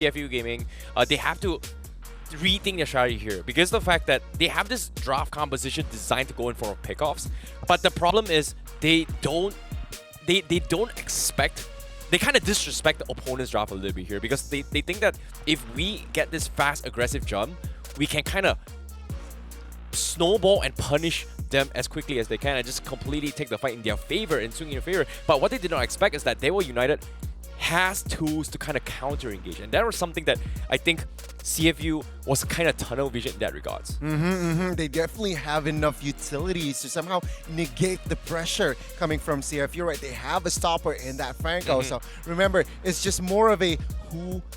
CFU Gaming, they have to rethink their strategy here because of the fact that they have this draft composition designed to go in for pickoffs, but the problem is they don't expect. They kind of disrespect the opponent's draft a little bit here because they think that if we get this fast, aggressive jump, we can kind of snowball and punish them as quickly as they can and just completely take the fight in their favor and swing in their favor. But what they did not expect is that DEWA United has tools to kind of counter engage, and that was something that I think CFU was kind of tunnel vision in that regards. They definitely have enough utilities to somehow negate the pressure coming from CFU, right? They have a stopper in that Franco. So remember, it's just more of a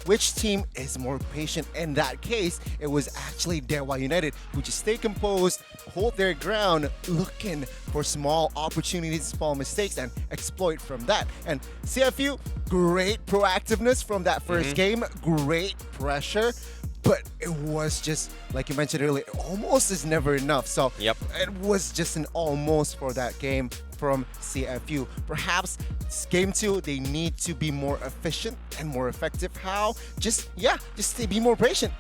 which team is more patient. In that case, it was actually DEWA United who just stay composed, hold their ground, looking for small opportunities, small mistakes, and exploit from that. And CFU, great proactiveness from that first game, great pressure. But it was just, like you mentioned earlier, almost is never enough. So it was just an almost for that game from CFU. Perhaps game 2, they need to be more efficient and more effective. How? Just be more patient.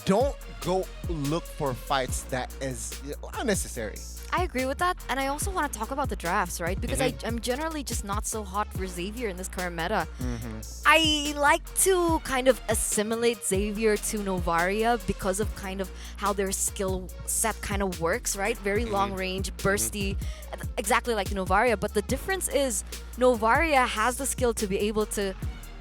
Don't go look for fights that is unnecessary. I agree with that, and I also want to talk about the drafts, right? Because I'm generally just not so hot for Xavier in this current meta. I like to kind of assimilate Xavier to Novaria because of kind of how their skill set kind of works, right? Very long range, bursty, exactly like Novaria. But the difference is Novaria has the skill to be able to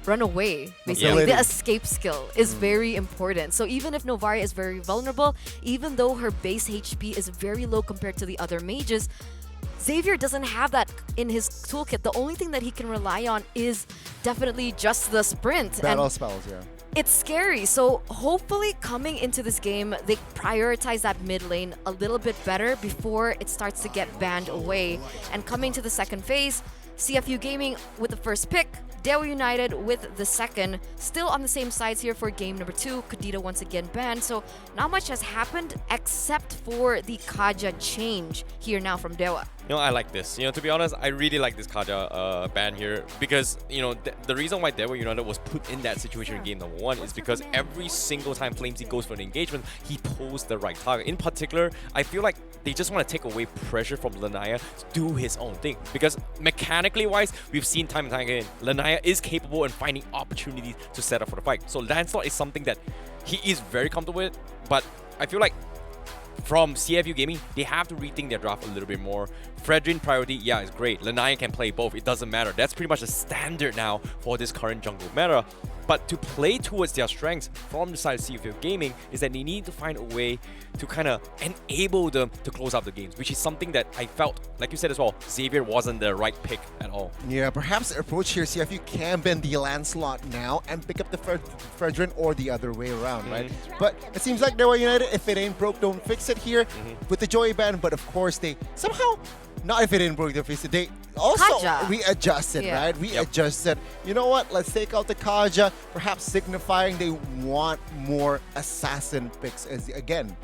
run away, basically. The escape skill is very important. So even if Novaria is very vulnerable, even though her base HP is very low compared to the other mages, Xavier doesn't have that in his toolkit. The only thing that he can rely on is definitely just the sprint. Battle spells, It's scary. So hopefully coming into this game, they prioritize that mid lane a little bit better before it starts to get banned away. And coming to the second phase, CFU Gaming with the first pick, DEWA United with the second. Still on the same sides here for game number 2. Kadita once again banned. So not much has happened except for the Kaja change here now from DEWA. You know, I like this. You know, to be honest, I really like this Kaja ban here because, you know, the reason why DEWA United was put in that situation in game number 1 is because every single time Flamesy goes for an engagement, he pulls the right target. In particular, I feel like they just want to take away pressure from Lanaya to do his own thing because mechanically wise, we've seen time and time again, Lanaya is capable in finding opportunities to set up for the fight. So Lancelot is something that he is very comfortable with, but I feel like from CFU Gaming, they have to rethink their draft a little bit more. Fredrin priority, yeah, it's great. Lanaya can play both, it doesn't matter. That's pretty much the standard now for this current jungle meta. But to play towards their strengths from the side of CFU Gaming is that they need to find a way to kind of enable them to close out the games, which is something that I felt, like you said as well, Xavier wasn't the right pick at all. Yeah, perhaps the approach here, CFU can bend the Lancelot now and pick up the Fredrin or the other way around, right? But it seems like DEWA United, if it ain't broke, don't fix it here with the Joy ban. But of course, they somehow, not if it ain't broke, don't fix it, they also Kaja. readjusted, right? Readjusted. You know what? Let's take out the Kaja, perhaps signifying they want more assassin picks again.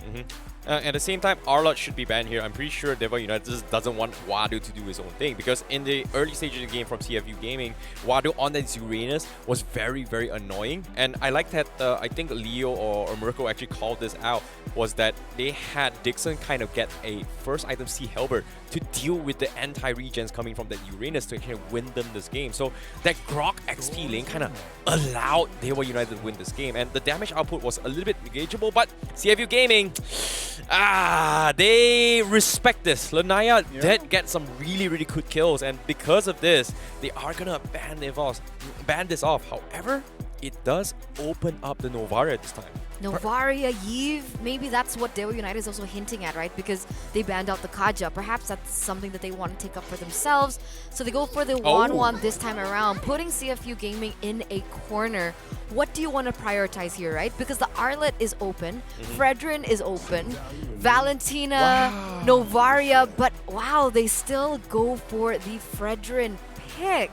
At the same time, Arlott should be banned here. I'm pretty sure DEWA United just doesn't want Wadu to do his own thing because in the early stages of the game from CFU Gaming, Wadu on that Uranus was very, very annoying. And I like that, I think Leo or Mirko actually called this out, was that they had Dixon kind of get a first item C Halberd to deal with the anti-regens coming from that Uranus to kind of win them this game. So that Grok XP lane kind of allowed DEWA United to win this game. And the damage output was a little bit negligible, but CFU Gaming, they respect this. Lanaya did get some really, really good kills, and because of this, they are gonna ban this off. However, it does open up the Novaria this time. Novaria, Yves, maybe that's what DEWA United is also hinting at, right? Because they banned out the Kaja. Perhaps that's something that they want to take up for themselves. So they go for the 1-1 this time around, putting CFU Gaming in a corner. What do you want to prioritize here, right? Because the Arlet is open, Fredrin is open, Valentina, Novaria, but wow, they still go for the Fredrin pick.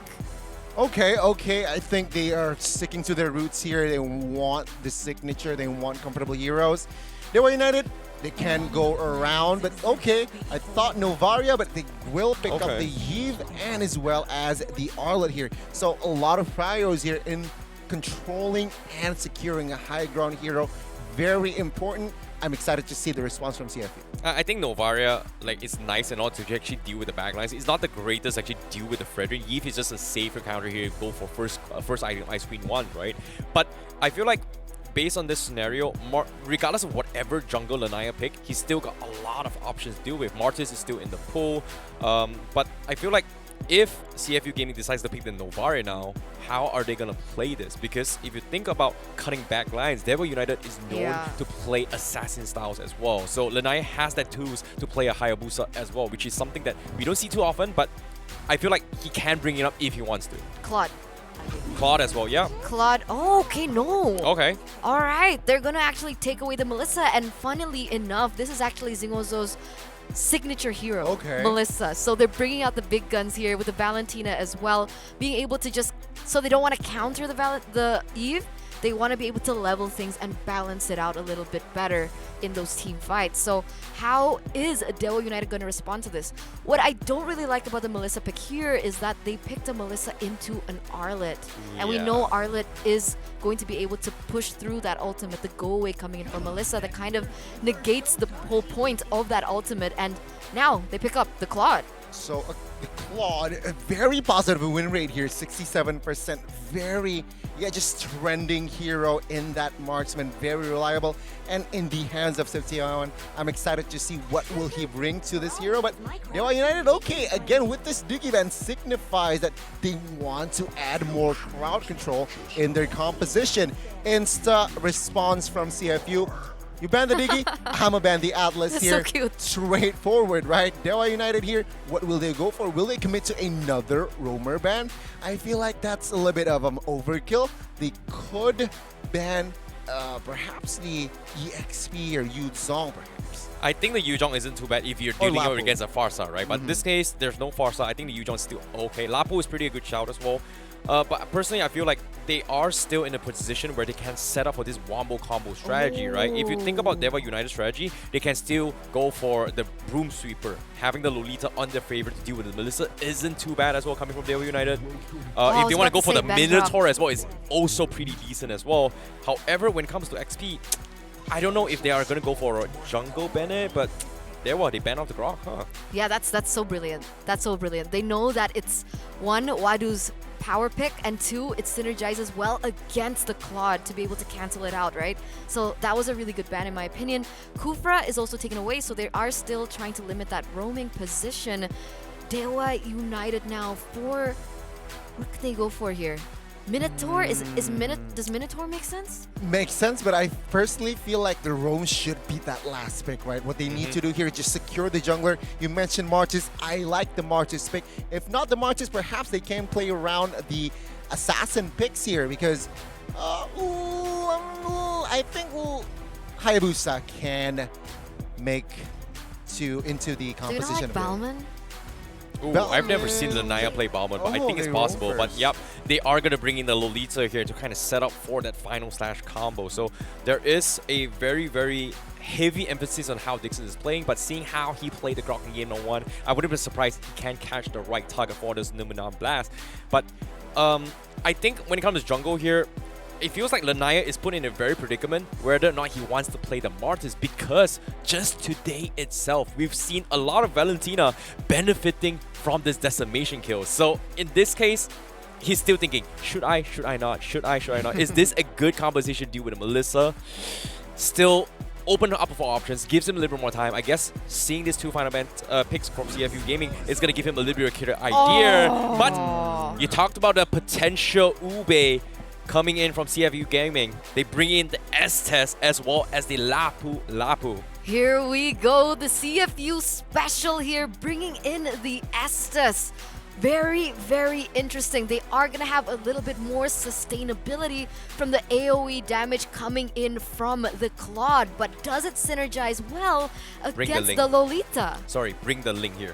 Okay. I think they are sticking to their roots here. They want the signature. They want comfortable heroes. DEWA United, they can go around, but okay. I thought Novaria, but they will pick up the Yves and as well as the Arlet here. So a lot of priors here in controlling and securing a high ground hero. Very important. I'm excited to see the response from CFU. I think Novaria, like, it's nice and all to actually deal with the backlines. It's not the greatest actually deal with the Frederick. Yves is just a safer counter here. Go for first ice queen one, right? But I feel like based on this scenario, regardless of whatever jungle Lanaya pick, he's still got a lot of options to deal with. Martis is still in the pool, but I feel like if CFU Gaming decides to pick the Novaria now, how are they going to play this? Because if you think about cutting back lines, DEWA United is known to play assassin styles as well. So Lanaya has that tools to play a Hayabusa as well, which is something that we don't see too often, but I feel like he can bring it up if he wants to. Claude as well, yeah. Claude. Oh, okay, no. Okay. All right, they're going to actually take away the Melissa. And funnily enough, this is actually Zingozo's signature hero, Melissa. So they're bringing out the big guns here with the Valentina as well, being able to just, so they don't want to counter the Eve, they want to be able to level things and balance it out a little bit better in those team fights. So how is DEWA United going to respond to this? What I don't really like about the Melissa pick here is that they picked a Melissa into an Arlet. And we know Arlet is going to be able to push through that ultimate, the go away coming in from Melissa that kind of negates the whole point of that ultimate. And now they pick up the Claude. So the Claude, a very positive win rate here, 67%. Very, just trending hero in that marksman. Very reliable. And in the hands of Septian, I'm excited to see what will he bring to this hero. But DEWA United, okay, again with this Duke event signifies that they want to add more crowd control in their composition. Insta response from CFU. You ban the Diggy, I'ma ban the Atlas. That's here. So cute. Straightforward, right? DEWA United here, what will they go for? Will they commit to another roamer ban? I feel like that's a little bit of an overkill. They could ban perhaps the EXP or Yu Zong, perhaps. I think the Yuzhong isn't too bad if you're dealing against a Farsa, right? But in this case, there's no Farsa. I think the Yuzhong is still okay. Lapu is pretty a good shout as well. But personally, I feel like they are still in a position where they can set up for this wombo combo strategy, right? If you think about DEWA United strategy, they can still go for the Broom Sweeper. Having the Lolita on their favorite to deal with the Melissa isn't too bad as well coming from DEWA United. If they want to go for the Minotaur as well, it's also pretty decent as well. However, when it comes to XP, I don't know if they are going to go for a jungle Bennett, but they ban off the Grok, huh? Yeah, that's so brilliant. That's so brilliant. They know that it's one, Wadu's power pick, and two, it synergizes well against the Claude to be able to cancel it out, right? So that was a really good ban in my opinion. Kufra is also taken away, so they are still trying to limit that roaming position. DEWA United now for, what can they go for here? Minotaur? Does Minotaur make sense? Makes sense, but I personally feel like the roam should be that last pick, right? What they need to do here is just secure the jungler. You mentioned Martis. I like the Martis pick. If not the Martis, perhaps they can play around the assassin picks here because I think Hayabusa can make into the composition. Do you not like Balman? Ooh, I've never seen Lanaya play Balmond, but I think it's possible. But yep, they are going to bring in the Lolita here to kind of set up for that final slash combo. So there is a very, very heavy emphasis on how Dixon is playing, but seeing how he played the Grok in game number 1, I wouldn't be surprised he can catch the right target for this Numenon Blast. But I think when it comes to jungle here, it feels like Lanaya is put in a very predicament whether or not he wants to play the Martis, because just today itself, we've seen a lot of Valentina benefiting from this decimation kill. So in this case, he's still thinking, should I not? Is this a good composition deal with a Melissa? Still open up for options, gives him a little bit more time. I guess seeing these two final band picks from CFU Gaming is going to give him a little bit of a killer idea. But you talked about the potential Ube coming in from CFU Gaming. They bring in the S-Test as well as the Lapu. Here we go, the CFU special here, bringing in the Estes. Very, very interesting. They are going to have a little bit more sustainability from the AoE damage coming in from the Claude, but does it synergize well against the Lolita? Sorry, bring the Ling here.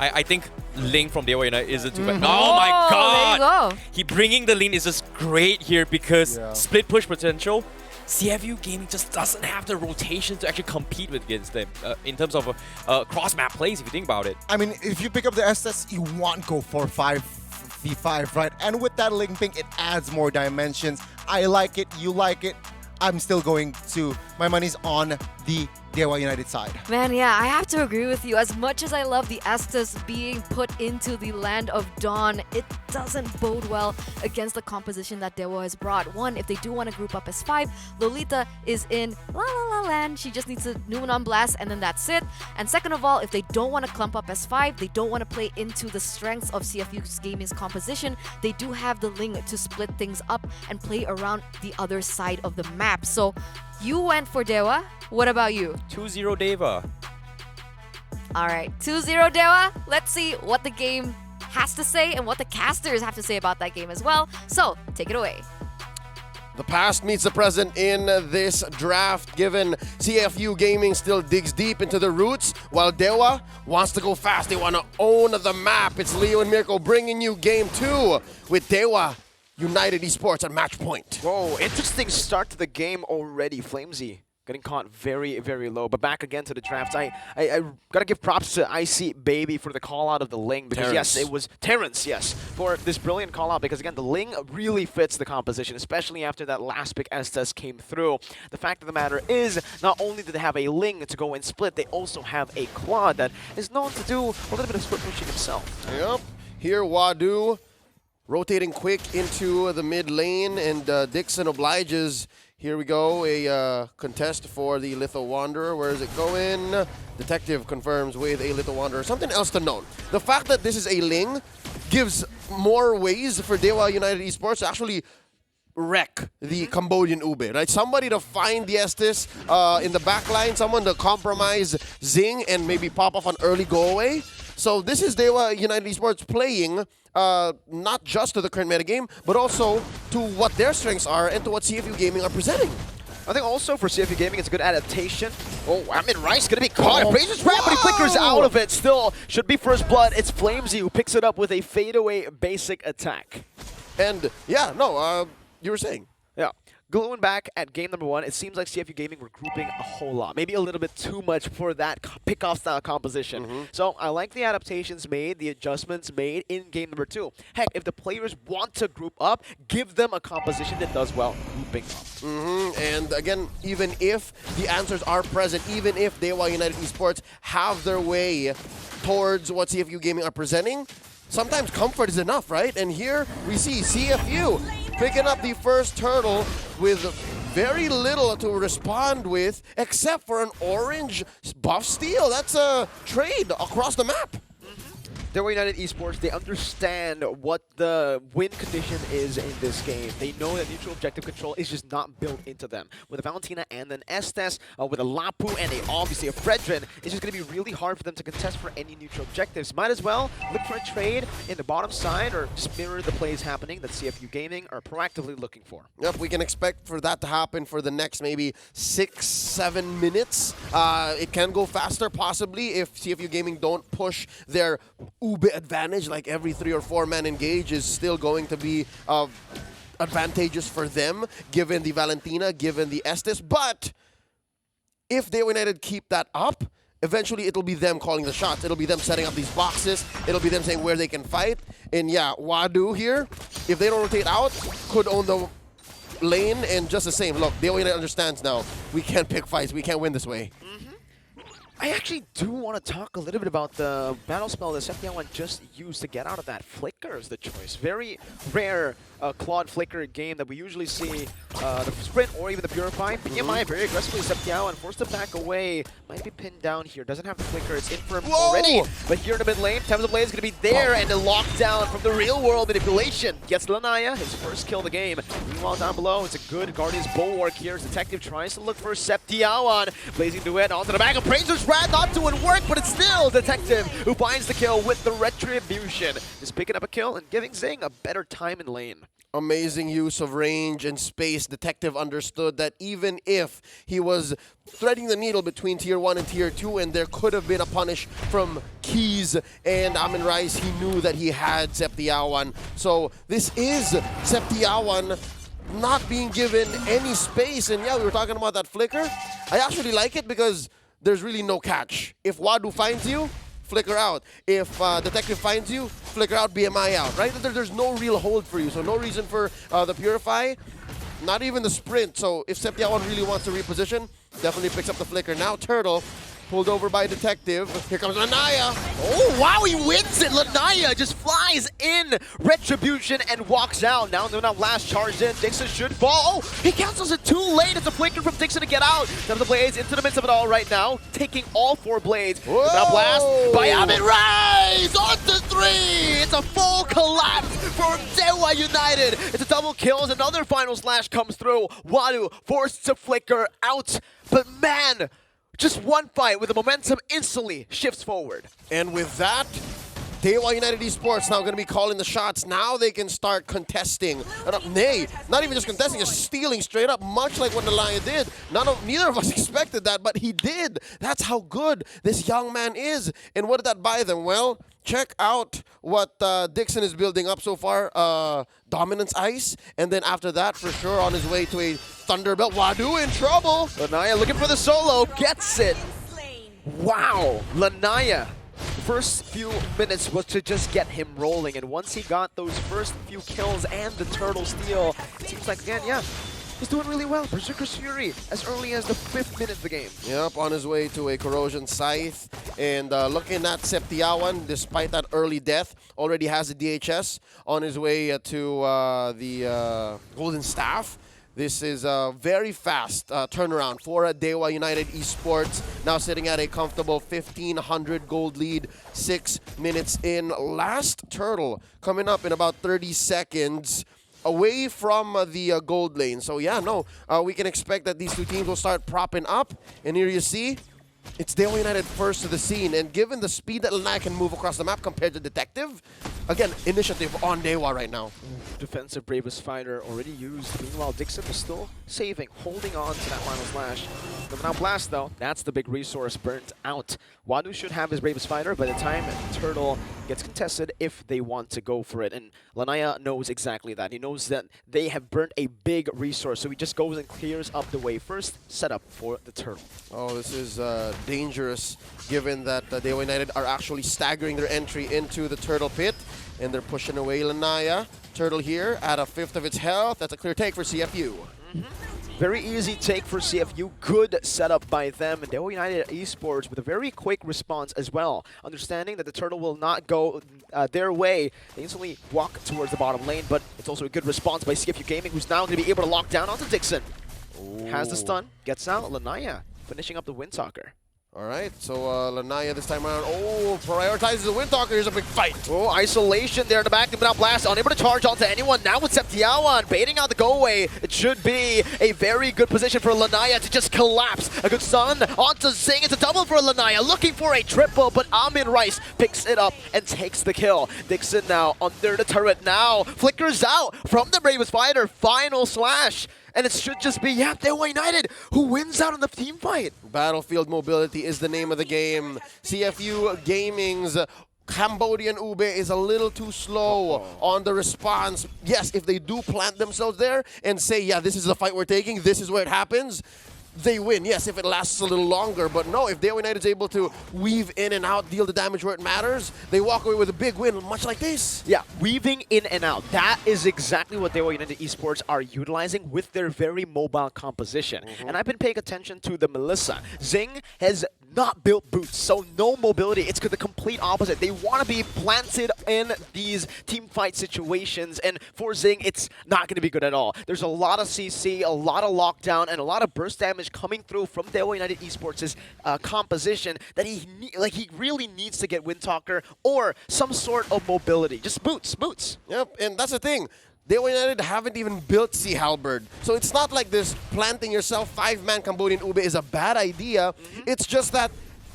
I think Ling from DEWA United isn't too bad. Oh my god! There you go. He bringing the Ling is just great here because split push potential. CFU Gaming just doesn't have the rotation to actually compete with against them in terms of cross-map plays, if you think about it. I mean, if you pick up the SS, you want go for 5v5, right? And with that link ping, it adds more dimensions. I like it, you like it. I'm still going to, my money's on the DEWA United side. Man, yeah, I have to agree with you. As much as I love the Estes being put into the Land of Dawn, it doesn't bode well against the composition that DEWA has brought. One, if they do want to group up as 5, Lolita is in La La La Land. She just needs to Numen on Blast, and then that's it. And second of all, if they don't want to clump up as 5, they don't want to play into the strengths of CFU Gaming's composition, they do have the Ling to split things up and play around the other side of the map. So you went for DEWA. What about you? 2-0 DEWA. Alright, 2-0 DEWA. Let's see what the game has to say and what the casters have to say about that game as well. So, take it away. The past meets the present in this draft, given CFU Gaming still digs deep into the roots, while DEWA wants to go fast. They want to own the map. It's Leo and Mirko bringing you game 2 with DEWA United Esports at match point. Whoa, interesting start to the game already. Flamesy getting caught very, very low. But back again to the draft. I gotta give props to Icy Baby for the call out of the Ling, because Terrence. yes, it was Terrence, yes, for this brilliant call out, because again, the Ling really fits the composition, especially after that last pick Estes came through. The fact of the matter is, not only do they have a Ling to go and split, they also have a Claude that is known to do a little bit of split pushing himself. Yep. Here, Wadu rotating quick into the mid lane, and Dixon obliges. Here we go, a contest for the Litho Wanderer. Where is it going? Detective confirms with a Litho Wanderer. Something else to note. The fact that this is a Ling gives more ways for DEWA United Esports to actually wreck the Cambodian Ube, right? Somebody to find the Estes in the back line, someone to compromise Zing and maybe pop off an early go away. So this is DEWA United Esports playing not just to the current metagame, but also to what their strengths are and to what CFU Gaming are presenting. I think also for CFU Gaming, it's a good adaptation. Oh, Amin Rice gonna be caught. Razor's trap, but he flickers out of it. Still, should be first blood. It's Flamesy who picks it up with a fadeaway basic attack. And yeah, no, you were saying. Yeah. Going back at game number 1, it seems like CFU Gaming were grouping a whole lot. Maybe a little bit too much for that pick-off style composition. So I like the adaptations made, the adjustments made in game number 2. Heck, if the players want to group up, give them a composition that does well grouping up. And again, even if the answers are present, even if DEWA United Esports have their way towards what CFU Gaming are presenting, sometimes comfort is enough, right? And here we see CFU picking up the first turtle with very little to respond with, except for an orange buff steal. That's a trade across the map. DEWA United Esports, they understand what the win condition is in this game. They know that neutral objective control is just not built into them. With a Valentina and an Estes, with a Lapu and obviously a Fredrin, it's just going to be really hard for them to contest for any neutral objectives. Might as well look for a trade in the bottom side or just mirror the plays happening that CFU Gaming are proactively looking for. Yep, we can expect for that to happen for the next maybe 6-7 minutes. It can go faster possibly if CFU Gaming don't push their Ube advantage, like every 3 or 4 man engage is still going to be advantageous for them, given the Valentina, given the Estes. But if DEWA United keep that up, eventually it'll be them calling the shots. It'll be them setting up these boxes. It'll be them saying where they can fight. And yeah, Wadu here, if they don't rotate out, could own the lane. And just the same, look, DEWA United understands now, we can't pick fights. We can't win this way. I actually do want to talk a little bit about the battle spell that Septiawan just used to get out of that. Flicker is the choice. Very rare Claude Flicker game that we usually see the Sprint or even the Purify. PMI very aggressively Septiawan forced to back away. Might be pinned down here. Doesn't have the Flicker. It's in for him already. But here in the mid lane, Thames of Blade is going to be there and a lockdown from the real world manipulation. Gets Lanaya, his first kill of the game. Meanwhile, down below, it's a good Guardian's Bulwark here. As Detective tries to look for Septiawan. Blazing Duet onto the back of Prazer's Rad, not doing work, but it's still Detective who finds the kill with the Retribution. Just picking up a kill and giving Zing a better time in lane. Amazing use of range and space. Detective understood that even if he was threading the needle between Tier 1 and Tier 2 and there could have been a punish from Keys and Amin Rice, he knew that he had Septiawan. So this is Septiawan not being given any space. And yeah, we were talking about that flicker. I actually like it because there's really no catch. If Wadu finds you, flicker out. If Detective finds you, flicker out, BMI out, right? There's no real hold for you, so no reason for the Purify, not even the sprint. So if Septiawan really wants to reposition, definitely picks up the flicker. Now Turtle, pulled over by Detective. Here comes Lanaya. Oh, wow, he wins it. Lanaya just flies in Retribution and walks out. Now last charged in. Dixon should fall. Oh, he cancels it too late. It's a flicker from Dixon to get out. Now the Blades into the midst of it all right now, taking all 4 Blades. Now blast by Amin Rise on to 3. It's a full collapse for DEWA United. It's a double kill as another final slash comes through. Wadu forced to flicker out. But man, just one fight with the momentum instantly shifts forward. And with that, DEWA United Esports now going to be calling the shots. Now they can start contesting. Nay, not even just contesting, just stealing straight up, much like what Nalaya did. Neither of us expected that, but he did. That's how good this young man is. And what did that buy them? Well, check out what Dixon is building up so far. Dominance Ice. And then after that, for sure, on his way to a Thunderbelt. Wadu in trouble. Lanaya looking for the solo, gets it. Wow, Lanaya. First few minutes was to just get him rolling, and once he got those first few kills and the turtle steal, it seems like again, yeah, he's doing really well. Berserker's Fury as early as the 5th minute of the game. Yep, on his way to a Corrosion Scythe. And looking at Septiawan, despite that early death, already has a DHS on his way to the Golden Staff. This is a very fast turnaround for DEWA United Esports. Now sitting at a comfortable 1,500 gold lead, 6 minutes in. Last turtle coming up in about 30 seconds away from the gold lane. So yeah, no, we can expect that these two teams will start propping up. And here you see, it's DEWA United first to the scene. And given the speed that Lanaya can move across the map compared to Detective, again, initiative on DEWA right now. Defensive Bravest Fighter already used. Meanwhile, Dixon is still saving, holding on to that final slash. Now Blast, though, that's the big resource burnt out. Wadu should have his Bravest Fighter by the time Turtle gets contested if they want to go for it. And Lanaya knows exactly that. He knows that they have burnt a big resource, so he just goes and clears up the way. First setup for the Turtle. Oh, this is dangerous, given that DEWA United are actually staggering their entry into the Turtle Pit. And they're pushing away Lanaya. Turtle here at a 5th of its health. That's a clear take for CFU. Very easy take for CFU. Good setup by them. And DEWA United Esports with a very quick response as well. Understanding that the Turtle will not go their way. They instantly walk towards the bottom lane, but it's also a good response by CFU Gaming, who's now going to be able to lock down onto Dixon. Ooh. Has the stun, gets out. Lanaya finishing up the Windtalker. All right, so Lanaya this time around, prioritizes the Windtalker. Here's a big fight. Oh, isolation there in the back. Now Blast unable to charge onto anyone. Now with Septiawan baiting out the go-away. It should be a very good position for Lanaya to just collapse. A good stun onto Zing. It's a double for Lanaya, looking for a triple, but Amin Rice picks it up and takes the kill. Dixon now under the turret now. Flickers out from the Bravest Fighter. Final slash. And it should just be, yeah, DEWA United who wins out in the team fight. Battlefield mobility is the name of the game. CFU Gaming's Cambodian Ube is a little too slow on the response. Yes, if they do plant themselves there and say, yeah, this is the fight we're taking, this is where it happens, they win. Yes, if it lasts a little longer, but no, if DEWA United is able to weave in and out, deal the damage where it matters, they walk away with a big win, much like this. Yeah, weaving in and out. That is exactly what DEWA United Esports are utilizing with their very mobile composition. And I've been paying attention to the Melissa. Zing has not built boots, so no mobility. It's the complete opposite. They want to be planted in these team fight situations, and for Zing, it's not going to be good at all. There's a lot of CC, a lot of lockdown, and a lot of burst damage coming through from DEWA United Esports' composition that he really needs to get Windtalker or some sort of mobility. Just boots. Yep, and that's the thing. DEWA United haven't even built Sea Halberd. So it's not like this planting yourself 5-man Cambodian Ube is a bad idea. It's just that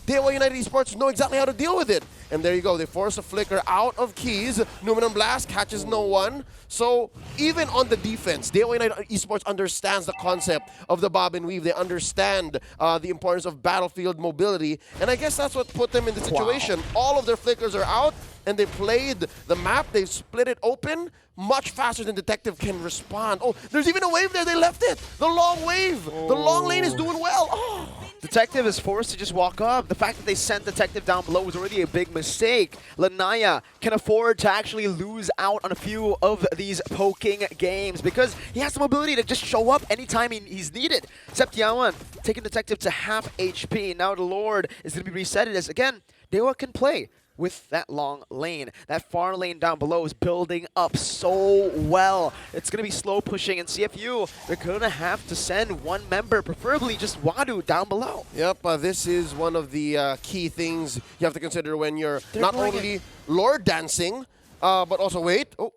DEWA United Esports know exactly how to deal with it. And there you go. They force a flicker out of keys. Numinum Blast catches no one. So even on the defense, DEWA United Esports understands the concept of the bob and weave. They understand the importance of battlefield mobility. And I guess that's what put them in the situation. All of their flickers are out. and they played the map. They split it open much faster than Detective can respond. Oh, there's even a wave there. They left it. The long wave. The long lane is doing well. Oh. Detective is forced to just walk up. The fact that they sent Detective down below was already a big mistake. Lanaya can afford to actually lose out on a few of these poking games because he has the mobility to just show up anytime he's needed. Septiawan taking Detective to half HP. Now the Lord is going to be reset as, again, DEWA can play with that long lane. That far lane down below is building up so well. It's going to be slow pushing, and CFU, they're going to have to send one member, preferably just Wadu, down below. Yep, this is one of the key things you have to consider when you're not only Lord dancing, but also, wait, oh,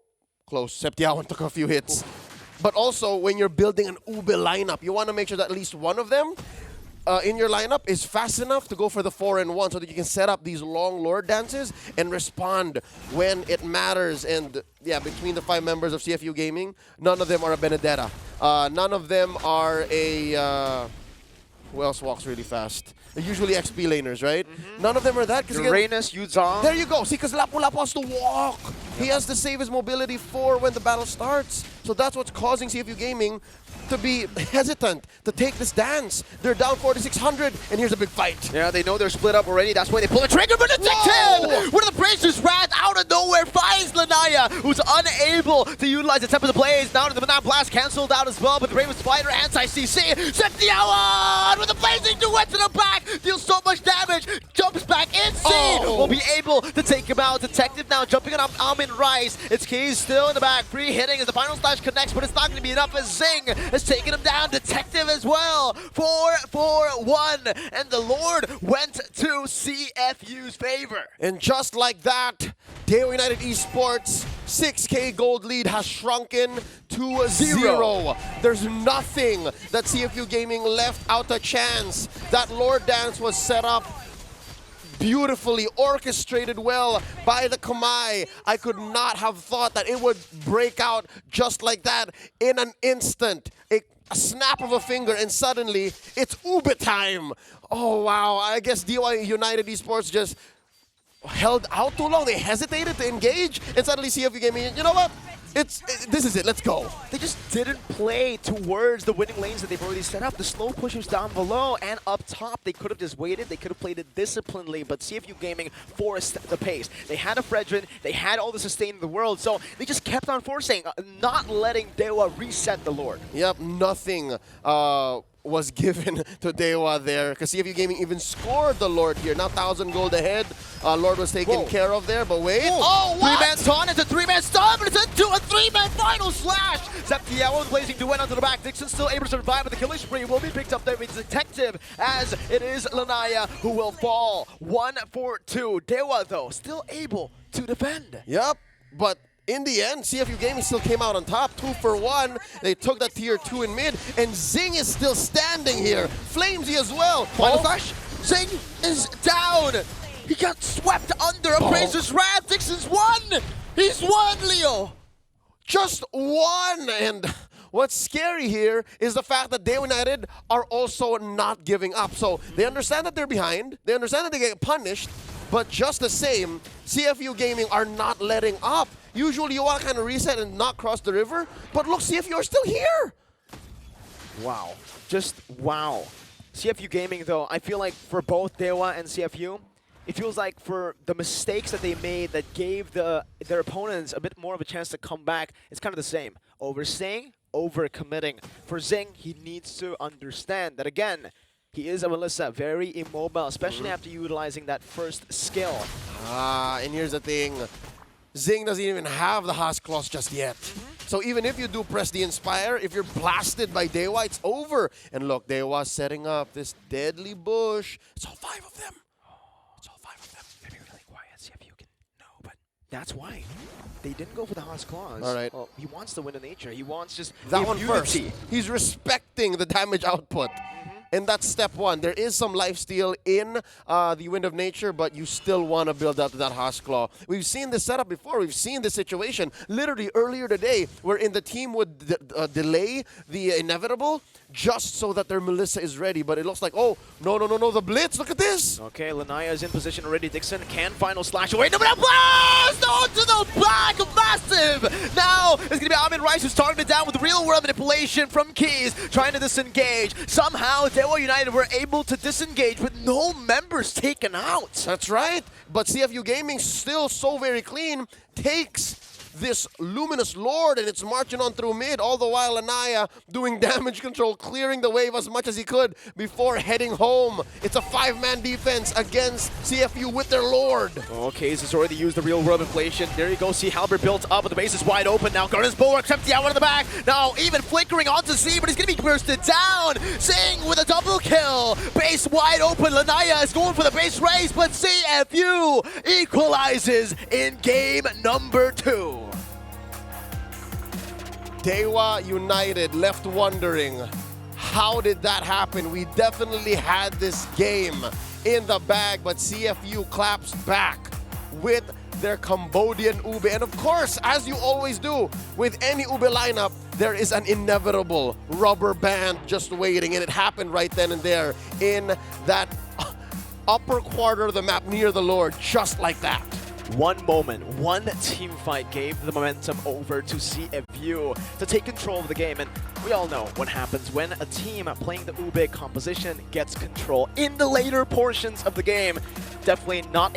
close. Septiawan took a few hits. But also, when you're building an Ube lineup, you want to make sure that at least one of them in your lineup is fast enough to go for the 4-in-1 so that you can set up these long Lord dances and respond when it matters. And yeah, between the 5 members of CFU Gaming, none of them are a Benedetta. None of them are a... who else walks really fast? They're usually XP laners, right? None of them are that. Uranus, Yuzong. There you go. See, because Lapu-Lapu has to walk. He has to save his mobility for when the battle starts. So that's what's causing CFU Gaming to be hesitant to take this dance. They're down 4,600, and here's a big fight. Yeah, they know they're split up already. That's why they pull the trigger. But Detective! One of the Brazers ran out of nowhere, finds Lanaya, who's unable to utilize the Temple of the Blaze. Now the Banana Blast canceled out as well, but the Brave Spider anti-CC. Septiawan with the Blazing Duet to the back, deals so much damage, jumps back in. Will be able to take him out. Detective now jumping on Amin Rice. It's Keys still in the back, free hitting as the final slash connects, but it's not going to be enough as Zing has taken him down. Detective as well. 4-4-1, and the Lord went to CFU's favor. And just like that, DEWA United Esports 6K gold lead has shrunken to 0. There's nothing that CFU Gaming left out a chance. That Lord dance was set up beautifully, orchestrated well by the Kamai. I could not have thought that it would break out just like that in an instant. A snap of a finger, and suddenly it's Ube time. Oh, wow. I guess DEWA United Esports just held out too long. They hesitated to engage, and suddenly CFU Gaming, you know what? This is it. Let's go. They just didn't play towards the winning lanes that they've already set up. The slow pushers down below and up top, they could have just waited. They could have played it disciplinedly, but CFU Gaming forced the pace. They had a Fredrin. They had all the sustain in the world, so they just kept on forcing, not letting DEWA reset the Lord. Yep, nothing was given to DEWA there, because CFU Gaming even scored the Lord here. Now 1,000 gold ahead. Lord was taken care of there, but wait. Oh, what? 3-man stun, it's a 3-man stun, but it's into a 3-man final slash. Septiawan Blazing Duet onto the back. Dixon still able to survive, but the killing spree will be picked up there with Detective, as it is Lanaya who will fall. 1-4-2. DEWA, though, still able to defend. Yep, but in the end, CFU Gaming still came out on top, 2-for-1. They took that tier 2 in mid, and Zing is still standing here. Flamesy as well. Final flash. Zing is down. He got swept under a Brazer's Wrath. Dixon's won. He's won, Leo. Just one. And what's scary here is the fact that DEWA United are also not giving up. So they understand that they're behind. They understand that they get punished. But just the same, CFU Gaming are not letting up. Usually you want to kind of reset and not cross the river. But look, CFU are still here. Wow. Just wow. CFU Gaming, though, I feel like for both DEWA and CFU, it feels like for the mistakes that they made that gave their opponents a bit more of a chance to come back, it's kind of the same. Overstaying, over-committing. For Zing, he needs to understand that, again, he is a Melissa, very immobile, especially after utilizing that first skill. And here's the thing. Zing doesn't even have the Haas Claws just yet. So even if you do press the Inspire, if you're blasted by DEWA, it's over. And look, DEWA setting up this deadly bush. It's all 5 of them. It's all 5 of them. Maybe really quiet, see if you can know, but that's why. They didn't go for the Haas Claws. All right. Well, he wants the Wind of Nature. He wants just that one immunity. first. He's respecting the damage output. And that's step 1. There is some lifesteal in the Wind of Nature, but you still want to build up to that Haas Claw. We've seen this setup before. We've seen this situation literally earlier today, wherein the team would delay the inevitable just so that their Melissa is ready. But it looks like, oh, no, the Blitz, look at this. Okay, Lanaya is in position already. Dixon can final slash away. No, but blast onto the back of Massive. Now it's going to be Amin Rice who's targeted down with real world manipulation from Keys, trying to disengage. Somehow, DEWA United were able to disengage with no members taken out. That's right. But CFU Gaming, still so very clean, takes this Luminous Lord, and it's marching on through mid, all the while Anaya doing damage control, clearing the wave as much as he could before heading home. It's a 5-man defense against CFU with their Lord. Okay, he's already used the real world inflation. There you go, see Halberd built up, but the base is wide open now. Garden's Bulwark empty out in the back. Now even flickering onto C, but he's going to be bursted down. Sing with a double kill. Base wide open. Lanaya is going for the base race, but CFU equalizes in game number 2. DEWA United left wondering, how did that happen? We definitely had this game in the bag, but CFU claps back with their Cambodian Ube. And of course, as you always do with any Ube lineup, there is an inevitable rubber band just waiting, and it happened right then and there in that upper quarter of the map near the Lord, just like that. One moment, one team fight gave the momentum over to CFU to take control of the game, and we all know what happens when a team playing the Ube composition gets control in the later portions of the game. Definitely not a